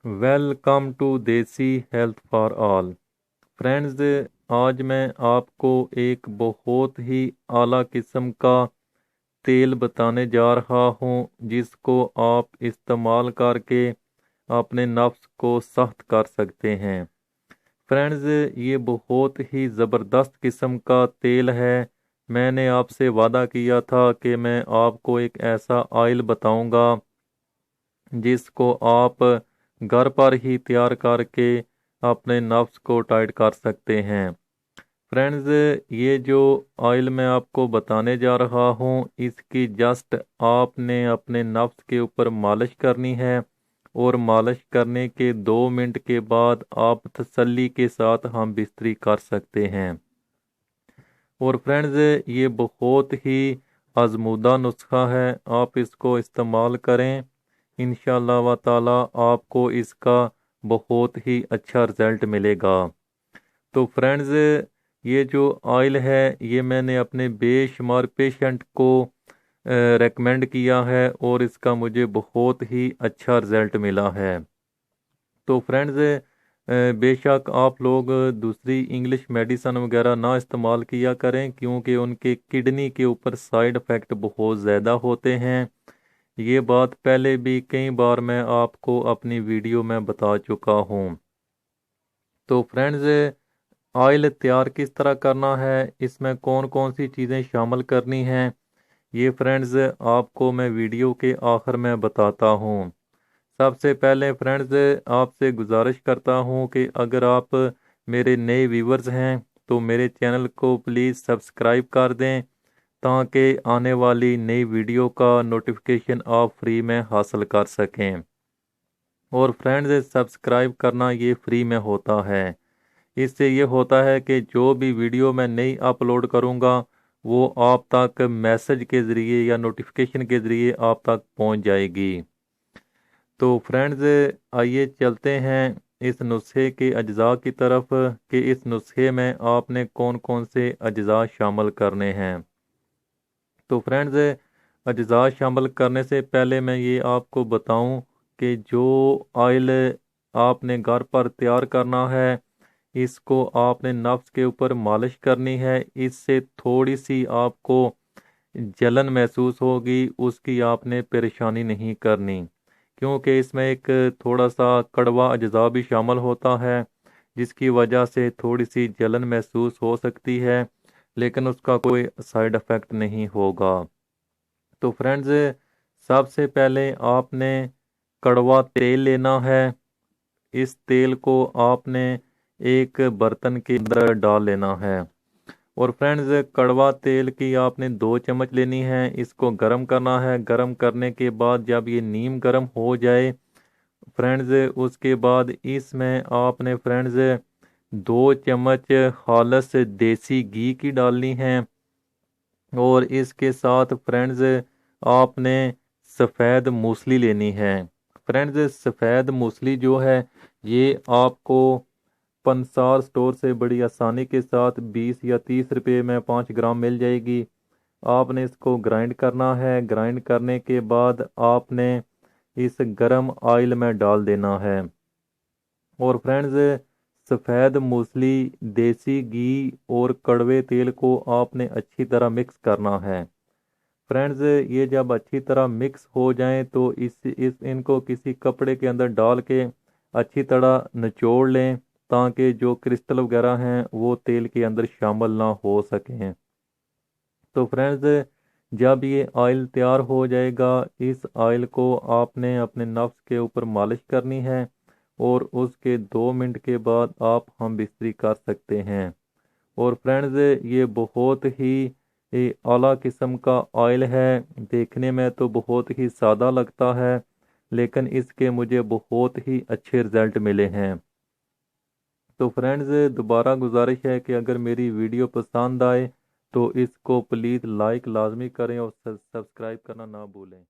Welcome to دیسی health for all friends, آج میں آپ کو ایک بہت ہی اعلیٰ قسم کا تیل بتانے جا رہا ہوں جس کو آپ استعمال کر کے اپنے نفس کو سخت کر سکتے ہیں۔ فرینڈز، یہ بہت ہی زبردست قسم کا تیل ہے۔ میں نے آپ سے وعدہ کیا تھا کہ میں آپ کو ایک ایسا آئل بتاؤں گا جس کو آپ گھر پر ہی تیار کر کے اپنے نفس کو ٹائٹ کر سکتے ہیں۔ فرینڈز، یہ جو آئل میں آپ کو بتانے جا رہا ہوں، اس کی جسٹ آپ نے اپنے نفس کے اوپر مالش کرنی ہے، اور مالش کرنے کے 2 منٹ کے بعد آپ تسلی کے ساتھ ہم بستری کر سکتے ہیں۔ اور فرینڈز، یہ بہت ہی آزمودہ نسخہ ہے، آپ اس کو استعمال کریں، انشاءاللہ و تعالی آپ کو اس کا بہت ہی اچھا رزلٹ ملے گا۔ تو فرینڈز، یہ جو آئل ہے یہ میں نے اپنے بے شمار پیشنٹ کو ریکمینڈ کیا ہے، اور اس کا مجھے بہت ہی اچھا رزلٹ ملا ہے۔ تو فرینڈز، بے شک آپ لوگ دوسری انگلش میڈیسن وغیرہ نہ استعمال کیا کریں، کیونکہ ان کے کڈنی کے اوپر سائیڈ افیکٹ بہت زیادہ ہوتے ہیں۔ یہ بات پہلے بھی کئی بار میں آپ کو اپنی ویڈیو میں بتا چکا ہوں۔ تو فرینڈز، آئل تیار کس طرح کرنا ہے، اس میں کون کون سی چیزیں شامل کرنی ہیں، یہ فرینڈز آپ کو میں ویڈیو کے آخر میں بتاتا ہوں۔ سب سے پہلے فرینڈز، آپ سے گزارش کرتا ہوں کہ اگر آپ میرے نئے ویورز ہیں تو میرے چینل کو پلیز سبسکرائب کر دیں، تاکہ آنے والی نئی ویڈیو کا نوٹیفیکیشن آپ فری میں حاصل کر سکیں۔ اور فرینڈز، سبسکرائب کرنا یہ فری میں ہوتا ہے۔ اس سے یہ ہوتا ہے کہ جو بھی ویڈیو میں نئی اپلوڈ کروں گا وہ آپ تک میسج کے ذریعے یا نوٹیفیکیشن کے ذریعے آپ تک پہنچ جائے گی۔ تو فرینڈز، آئیے چلتے ہیں اس نسخے کے اجزاء کی طرف کہ اس نسخے میں آپ نے کون کون سے اجزاء شامل کرنے ہیں۔ تو فرینڈز، اجزاء شامل کرنے سے پہلے میں یہ آپ کو بتاؤں کہ جو آئل آپ نے گھر پر تیار کرنا ہے، اس کو آپ نے نفس کے اوپر مالش کرنی ہے۔ اس سے تھوڑی سی آپ کو جلن محسوس ہوگی، اس کی آپ نے پریشانی نہیں کرنی، کیونکہ اس میں ایک تھوڑا سا کڑوا اجزاء بھی شامل ہوتا ہے، جس کی وجہ سے تھوڑی سی جلن محسوس ہو سکتی ہے، لیکن اس کا کوئی سائیڈ افیکٹ نہیں ہوگا۔ تو فرینڈز، سب سے پہلے آپ نے کڑوا تیل لینا ہے۔ اس تیل کو آپ نے ایک برتن کے اندر ڈال لینا ہے، اور فرینڈز، کڑوا تیل کی آپ نے 2 چمچ لینی ہے۔ اس کو گرم کرنا ہے۔ گرم کرنے کے بعد جب یہ نیم گرم ہو جائے فرینڈز، اس کے بعد اس میں آپ نے فرینڈز 2 چمچ خالص دیسی گھی کی ڈالنی ہے، اور اس کے ساتھ فرینڈز آپ نے سفید موسلی لینی ہے۔ فرینڈز، سفید موسلی جو ہے یہ آپ کو پنسار سٹور سے بڑی آسانی کے ساتھ 20 یا 30 روپے میں 5 گرام مل جائے گی۔ آپ نے اس کو گرائنڈ کرنا ہے۔ گرائنڈ کرنے کے بعد آپ نے اس گرم آئل میں ڈال دینا ہے، اور فرینڈز، سفید موسلی، دیسی گھی اور کڑوے تیل کو آپ نے اچھی طرح مکس کرنا ہے۔ فرینڈز، یہ جب اچھی طرح مکس ہو جائیں تو ان کو کسی کپڑے کے اندر ڈال کے اچھی طرح نچوڑ لیں، تاکہ جو کرسٹل وغیرہ ہیں وہ تیل کے اندر شامل نہ ہو سکیں۔ تو فرینڈز، جب یہ آئل تیار ہو جائے گا، اس آئل کو آپ نے اپنے نفس کے اوپر مالش کرنی ہے، اور اس کے 2 منٹ کے بعد آپ ہم بستری کر سکتے ہیں۔ اور فرینڈز، یہ بہت ہی اعلیٰ قسم کا آئل ہے۔ دیکھنے میں تو بہت ہی سادہ لگتا ہے، لیکن اس کے مجھے بہت ہی اچھے رزلٹ ملے ہیں۔ تو فرینڈز، دوبارہ گزارش ہے کہ اگر میری ویڈیو پسند آئے تو اس کو پلیز لائک لازمی کریں، اور سبسکرائب کرنا نہ بھولیں۔